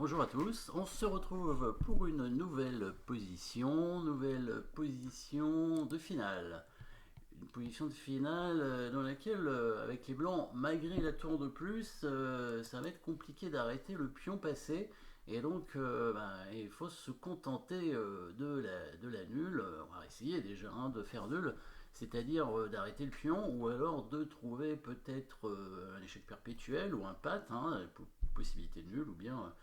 Bonjour à tous, on se retrouve pour une nouvelle position de finale. Une position de finale dans laquelle, avec les blancs, malgré la tour de plus, ça va être compliqué d'arrêter le pion passé. Et donc, il faut se contenter de la nulle. On va essayer déjà de faire nul, c'est-à-dire d'arrêter le pion, ou alors de trouver peut-être un échec perpétuel ou un pat, possibilité de nul, ou bien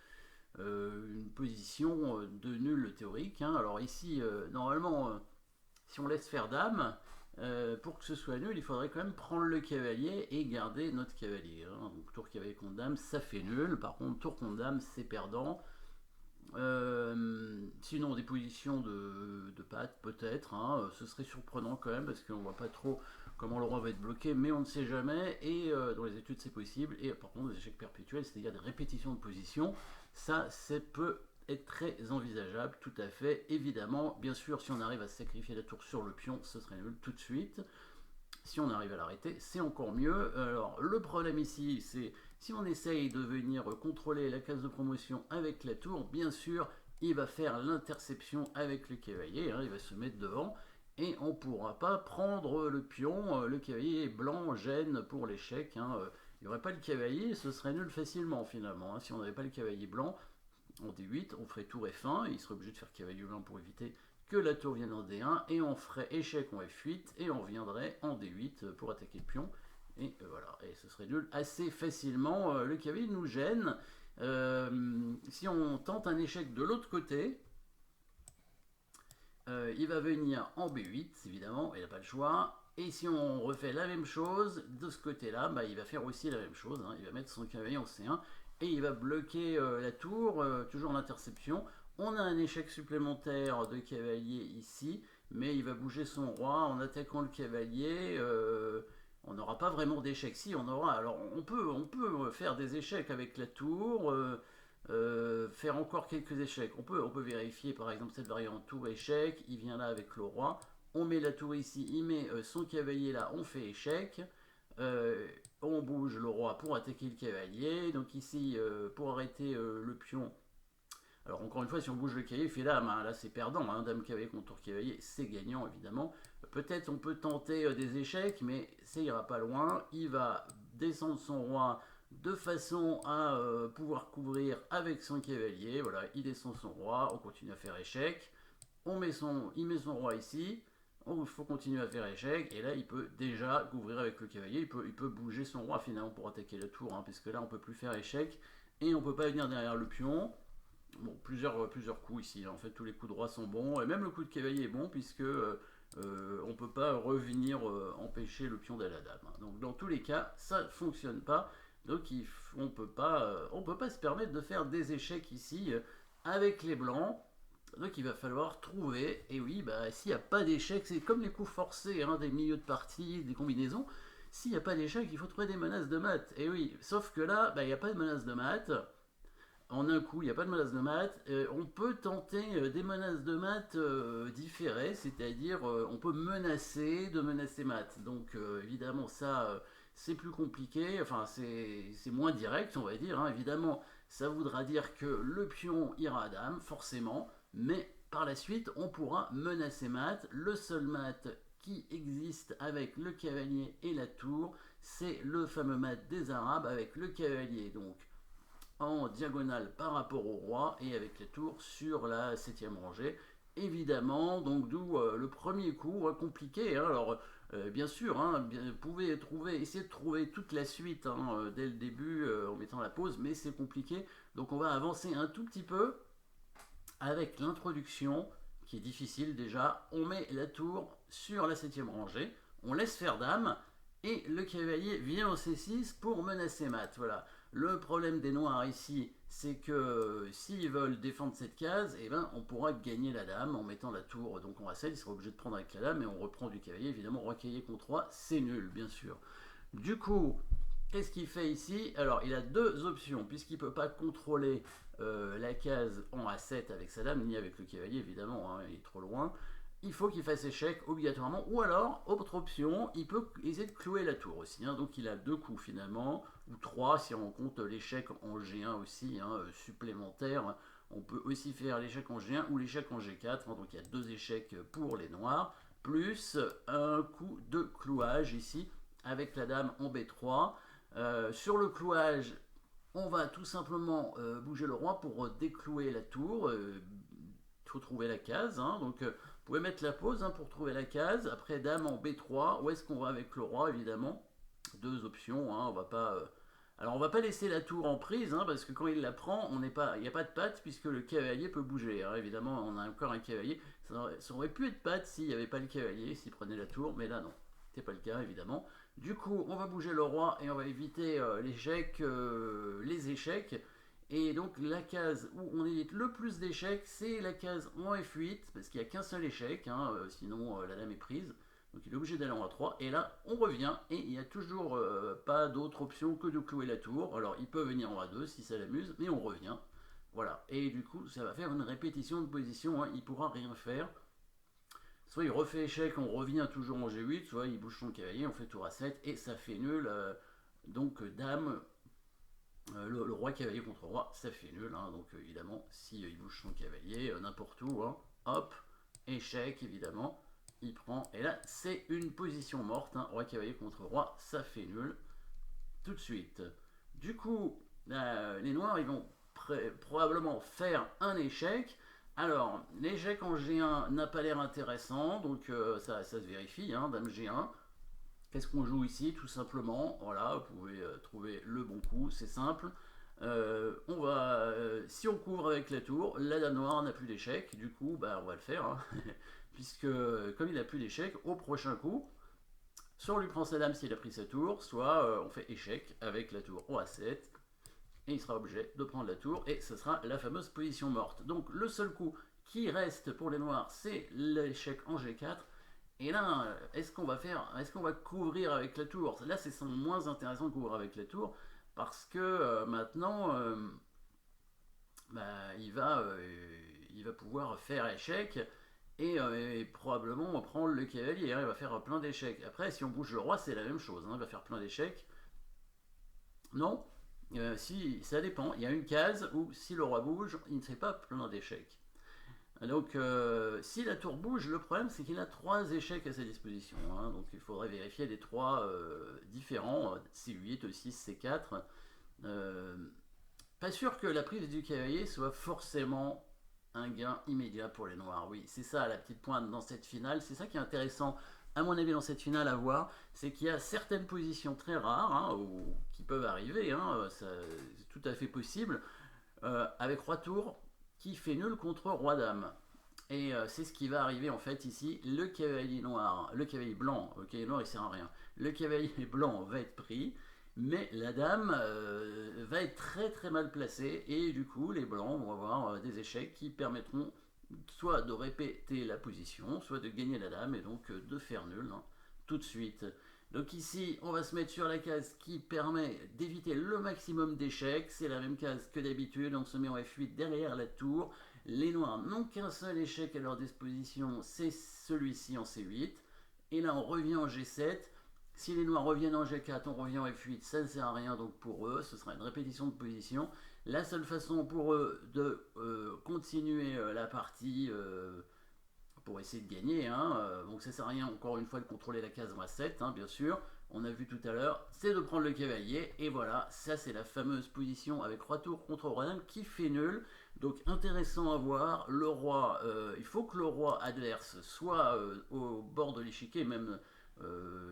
une position de nul théorique. Alors ici, normalement, si on laisse faire dame, pour que ce soit nul, il faudrait quand même prendre le cavalier et garder notre cavalier. Donc tour cavalier contre dame, ça fait nul. Par contre, tour contre dame, c'est perdant. Sinon, des positions de patte, peut-être. Ce serait surprenant quand même parce qu'on voit pas trop comment le roi va être bloqué, mais on ne sait jamais. Et dans les études, c'est possible. Et par contre, des échecs perpétuels, c'est-à-dire des répétitions de positions, ça peut être très envisageable, tout à fait. Évidemment, bien sûr, si on arrive à sacrifier la tour sur le pion, ce serait nul tout de suite. Si on arrive à l'arrêter, c'est encore mieux. Alors, le problème ici, c'est si on essaye de venir contrôler la case de promotion avec la tour, bien sûr, il va faire l'interception avec le cavalier, il va se mettre devant, et on ne pourra pas prendre le pion. Le cavalier blanc gêne pour l'échec. Il n'y aurait pas le cavalier, ce serait nul facilement finalement. Si on n'avait pas le cavalier blanc, en D8, on ferait tour F1, il serait obligé de faire cavalier blanc pour éviter que la tour vienne en D1, et on ferait échec en F8, et on reviendrait en D8 pour attaquer le pion, et voilà, et ce serait nul assez facilement. Le cavalier nous gêne. Si on tente un échec de l'autre côté, il va venir en B8, évidemment, il n'a pas le choix. Et si on refait la même chose de ce côté-là, il va faire aussi la même chose. Il va mettre son cavalier en C1 et il va bloquer la tour, toujours l'interception. On a un échec supplémentaire de cavalier ici, mais il va bouger son roi en attaquant le cavalier. On n'aura pas vraiment d'échec. Si, on aura. Alors, on peut faire des échecs avec la tour. Faire encore quelques échecs. On peut vérifier par exemple cette variante tour échec, il vient là avec le roi, on met la tour ici, il met son cavalier là, on fait échec, on bouge le roi pour attaquer le cavalier, donc ici pour arrêter le pion. Alors encore une fois, si on bouge le cavalier, il fait dame, là c'est perdant, dame cavalier contre tour cavalier, c'est gagnant évidemment. Peut-être on peut tenter des échecs, mais ça ira pas loin, il va descendre son roi de façon à pouvoir couvrir avec son cavalier. Voilà, il descend son roi, on continue à faire échec. Il met son roi ici. Il faut continuer à faire échec. Et là, il peut déjà couvrir avec le cavalier. Il peut bouger son roi finalement pour attaquer la tour, puisque là, on peut plus faire échec. Et on peut pas venir derrière le pion. Bon, plusieurs coups ici. En fait, tous les coups de roi sont bons. Et même le coup de cavalier est bon, puisque on peut pas revenir empêcher le pion d'aller à la dame. Donc, dans tous les cas, ça ne fonctionne pas. Donc on peut pas se permettre de faire des échecs ici avec les blancs. Donc il va falloir trouver, et oui, s'il n'y a pas d'échec, c'est comme les coups forcés des milieux de partie, des combinaisons. S'il n'y a pas d'échec, il faut trouver des menaces de maths. Et oui, sauf que là, il n'y a pas de menaces de maths. En un coup, il n'y a pas de menaces de maths. On peut tenter des menaces de maths différées, c'est-à-dire on peut menacer de menacer maths. Donc évidemment, ça, c'est plus compliqué, enfin c'est moins direct, on va dire. Évidemment, ça voudra dire que le pion ira à dame, forcément, mais par la suite, on pourra menacer mat. Le seul mat qui existe avec le cavalier et la tour, c'est le fameux mat des Arabes avec le cavalier donc en diagonale par rapport au roi et avec la tour sur la 7ème rangée. Évidemment, donc d'où le premier coup compliqué. Alors, bien sûr, vous pouvez essayer de trouver toute la suite dès le début en mettant la pause, mais c'est compliqué. Donc, on va avancer un tout petit peu avec l'introduction qui est difficile déjà. On met la tour sur la 7ème rangée, on laisse faire dame, et le cavalier vient au C6 pour menacer mat. Voilà. Le problème des noirs ici, c'est que s'ils veulent défendre cette case, on pourra gagner la dame en mettant la tour donc en A7, il sera obligé de prendre avec la dame, et on reprend du cavalier. Évidemment, roi cavalier contre 3, c'est nul, bien sûr. Du coup, qu'est-ce qu'il fait ici? Alors, il a deux options, puisqu'il ne peut pas contrôler la case en A7 avec sa dame, ni avec le cavalier, évidemment, il est trop loin. Il faut qu'il fasse échec obligatoirement, ou alors, autre option, il peut essayer de clouer la tour aussi. Donc il a deux coups finalement. ou 3 si on compte l'échec en G1 aussi, hein, supplémentaire. On peut aussi faire l'échec en G1 ou l'échec en G4, hein, donc il y a 2 échecs pour les noirs, plus un coup de clouage ici, avec la dame en B3. Sur le clouage, on va tout simplement bouger le roi pour déclouer la tour. Il faut trouver la case, hein, donc vous pouvez mettre la pause, hein, pour trouver la case. Après dame en B3, où est-ce qu'on va avec le roi évidemment? 2 options, hein, on va pas... Alors on va pas laisser la tour en prise, hein, parce que quand il la prend, il n'y a pas de patte puisque le cavalier peut bouger, hein. Évidemment on a encore un cavalier, ça aurait pu être patte s'il n'y avait pas le cavalier, s'il prenait la tour, mais là non, c'est pas le cas évidemment. Du coup on va bouger le roi et on va éviter les échecs. Et donc la case où on évite le plus d'échecs, c'est la case en F8, parce qu'il n'y a qu'un seul échec, hein, sinon la dame est prise. Donc il est obligé d'aller en A3, et là on revient, et il n'y a toujours pas d'autre option que de clouer la tour. Alors il peut venir en A2 si ça l'amuse, mais on revient. Voilà, et du coup ça va faire une répétition de position, hein, il ne pourra rien faire. Soit il refait échec, on revient toujours en G8, soit il bouge son cavalier, on fait tour à 7, et ça fait nul. Donc dame, le roi cavalier contre roi, ça fait nul, hein. Donc évidemment, si il bouge son cavalier n'importe où, hein, hop, échec évidemment, il prend, et là c'est une position morte, hein, roi cavalier contre roi, ça fait nul tout de suite. Du coup, les noirs ils vont probablement faire un échec. Alors, l'échec en G1 n'a pas l'air intéressant, donc ça se vérifie, hein, dame G1. Qu'est-ce qu'on joue ici? Tout simplement, voilà, vous pouvez trouver le bon coup, c'est simple. Si on couvre avec la tour, la dame noire n'a plus d'échec, du coup, bah, on va le faire, hein. Puisque comme il n'a plus d'échec, au prochain coup, soit on lui prend sa dame s'il a pris sa tour, soit on fait échec avec la tour au A7, et il sera obligé de prendre la tour, et ce sera la fameuse position morte. Donc le seul coup qui reste pour les noirs, c'est l'échec en G4. Et là, est-ce qu'on va couvrir avec la tour? Là, c'est moins intéressant de couvrir avec la tour, parce que maintenant, bah, il va pouvoir faire échec, et probablement prendre le cavalier, hein, il va faire plein d'échecs. Après, si on bouge le roi, c'est la même chose, hein, il va faire plein d'échecs. Non, si, ça dépend, il y a une case où si le roi bouge, il ne fait pas plein d'échecs. Donc, si la tour bouge, le problème c'est qu'il a 3 échecs à sa disposition, hein, donc il faudrait vérifier les 3 différents, C8, E6, C4. Pas sûr que la prise du cavalier soit forcément un gain immédiat pour les noirs. Oui, c'est ça la petite pointe dans cette finale, c'est ça qui est intéressant à mon avis dans cette finale à voir, c'est qu'il y a certaines positions très rares, hein, qui peuvent arriver, hein, c'est tout à fait possible, avec roi tour qui fait nul contre roi dame. Et c'est ce qui va arriver en fait ici. Le cavalier noir, le cavalier blanc, le cavalier noir il sert à rien. Le cavalier blanc va être pris, mais la dame va être très très mal placée, et du coup les blancs vont avoir des échecs qui permettront soit de répéter la position, soit de gagner la dame, et donc de faire nul, hein, tout de suite. Donc ici, on va se mettre sur la case qui permet d'éviter le maximum d'échecs. C'est la même case que d'habitude, on se met en F8 derrière la tour. Les noirs n'ont qu'un seul échec à leur disposition, c'est celui-ci en C8. Et là, on revient en G7. Si les noirs reviennent en G4, on revient en F8, ça ne sert à rien, donc pour eux, ce sera une répétition de position. La seule façon pour eux de continuer la partie pour essayer de gagner, hein, donc ça sert à rien encore une fois de contrôler la case A7, hein, bien sûr, on a vu tout à l'heure, c'est de prendre le cavalier, et voilà, ça c'est la fameuse position avec roi tour contre roi dame qui fait nul. Donc intéressant à voir, le roi, il faut que le roi adverse soit au bord de l'échiquier, même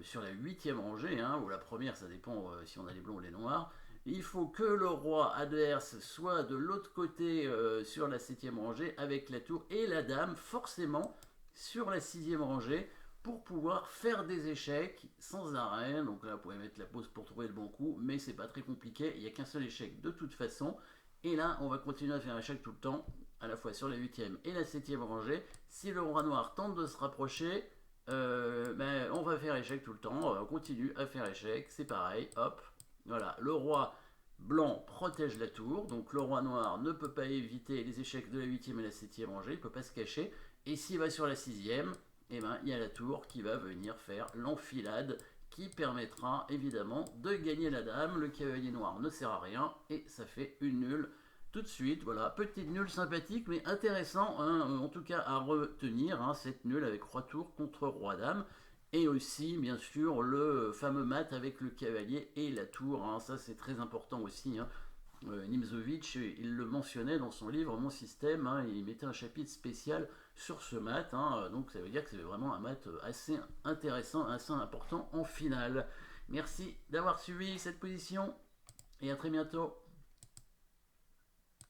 sur la 8e rangée, hein, ou la première, ça dépend si on a les blancs ou les noirs. Il faut que le roi adverse soit de l'autre côté sur la 7e rangée avec la tour, et la dame forcément sur la 6e rangée pour pouvoir faire des échecs sans arrêt. Donc là vous pouvez mettre la pause pour trouver le bon coup, mais c'est pas très compliqué, il n'y a qu'un seul échec de toute façon. Et là on va continuer à faire échec tout le temps, à la fois sur la 8e et la 7e rangée. Si le roi noir tente de se rapprocher, on va faire échec tout le temps, on continue à faire échec, c'est pareil, hop. Voilà, le roi blanc protège la tour, donc le roi noir ne peut pas éviter les échecs de la 8e et la 7e rangée, il ne peut pas se cacher. Et s'il va sur la 6e, il y a la tour qui va venir faire l'enfilade qui permettra évidemment de gagner la dame. Le cavalier noir ne sert à rien et ça fait une nulle tout de suite. Voilà, petite nulle sympathique mais intéressant, hein, en tout cas à retenir, hein, cette nulle avec roi tour contre roi dame. Et aussi, bien sûr, le fameux mat avec le cavalier et la tour, hein, ça c'est très important aussi, hein. Nimzowitsch, il le mentionnait dans son livre Mon système, hein, il mettait un chapitre spécial sur ce mat, hein, donc ça veut dire que c'est vraiment un mat assez intéressant, assez important en finale. Merci d'avoir suivi cette position et à très bientôt.